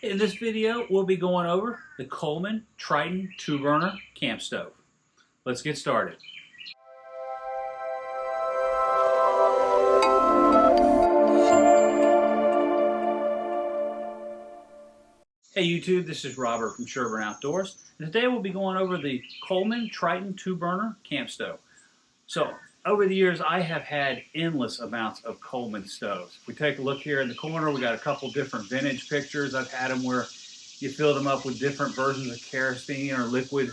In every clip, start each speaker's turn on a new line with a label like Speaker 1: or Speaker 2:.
Speaker 1: In this video, we'll be going over the Coleman Triton 2-burner camp stove. Let's get started. Hey YouTube, this is Robert from Sherburne Outdoors, and today we'll be going over the Coleman Triton 2-burner camp stove. So, over the years, I have had endless amounts of Coleman stoves. If we take a look here in the corner, we got a couple different vintage pictures. I've had them where you fill them up with different versions of kerosene or liquid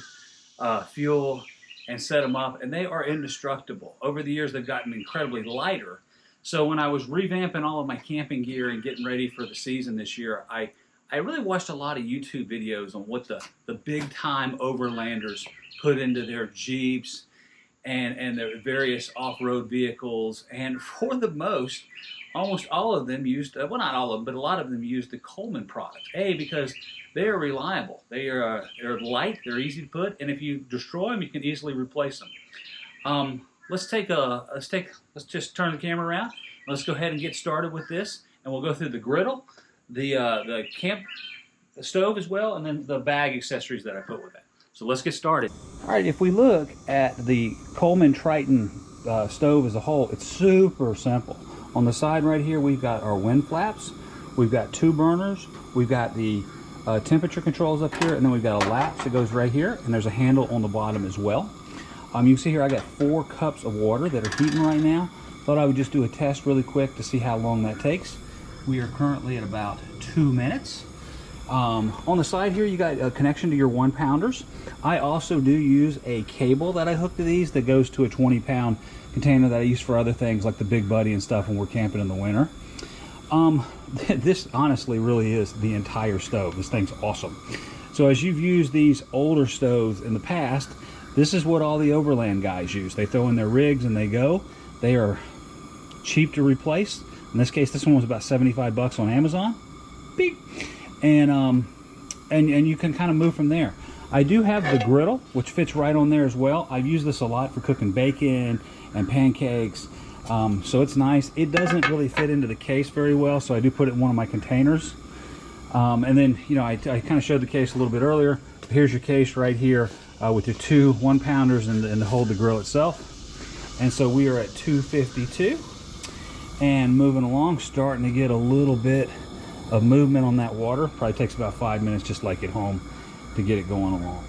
Speaker 1: fuel and set them up, and they are indestructible. Over the years, they've gotten incredibly lighter. So when I was revamping all of my camping gear and getting ready for the season this year, I really watched a lot of YouTube videos on what the big-time overlanders put into their Jeeps and their various off-road vehicles. And for the most, almost all of them used, well, not all of them, but a lot of them used the Coleman product. Because they are reliable. They're light, they're easy to put, and if you destroy them, you can easily replace them. Let's just turn the camera around. Let's go ahead and get started with this, and we'll go through the griddle, the camp stove as well, and then the bag accessories that I put with it. So let's get started. All right, if we look at the Coleman Triton stove as a whole, it's super simple. On the side right here, we've got our wind flaps, we've got 2 burners, we've got the temperature controls up here, and then we've got a latch that goes right here, and there's a handle on the bottom as well. You can see here I got 4 cups of water that are heating right now. Thought I would just do a test really quick to see how long that takes. We are currently at about 2 minutes. On the side here, you got a connection to your 1-pounders. I also do use a cable that I hook to these that goes to a 20-pound container that I use for other things like the Big Buddy and stuff when we're camping in the winter. This honestly really is the entire stove. This thing's awesome. So as you've used these older stoves in the past, this is what all the overland guys use. They throw in their rigs and they go. They are cheap to replace. In this case, this one was about 75 bucks on Amazon. Beep. And you can kind of move from there. I do have the griddle, which fits right on there as well. I've used this a lot for cooking bacon and pancakes, so it's nice. It doesn't really fit into the case very well, so I do put it in one of my containers. And then, you know, I kind of showed the case a little bit earlier. Here's your case right here with your 2 1-pounders and to hold the grill itself. And so we are at 252 and moving along, starting to get a little bit of movement on that water. Probably takes about 5 minutes, just like at home, to get it going along.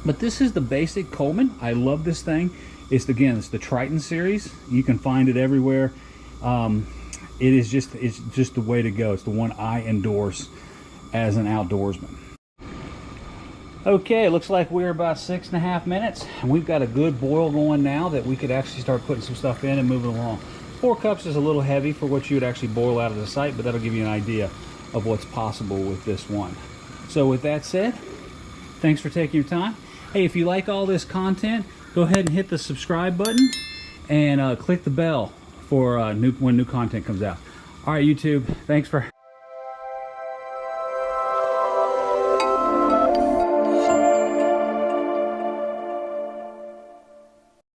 Speaker 1: But this is the basic Coleman. I love this thing. It's the Triton series. You can find it everywhere. It's just the way to go. It's the one I endorse as an outdoorsman. Okay, it looks like we're about 6.5 minutes, and we've got a good boil going now that we could actually start putting some stuff in and moving along. 4 cups is a little heavy for what you would actually boil out of the site, but that'll give you an idea of what's possible with this one. So with that said, thanks for taking your time. Hey, if you like all this content, go ahead and hit the subscribe button and click the bell for when new content comes out. All right, YouTube, thanks for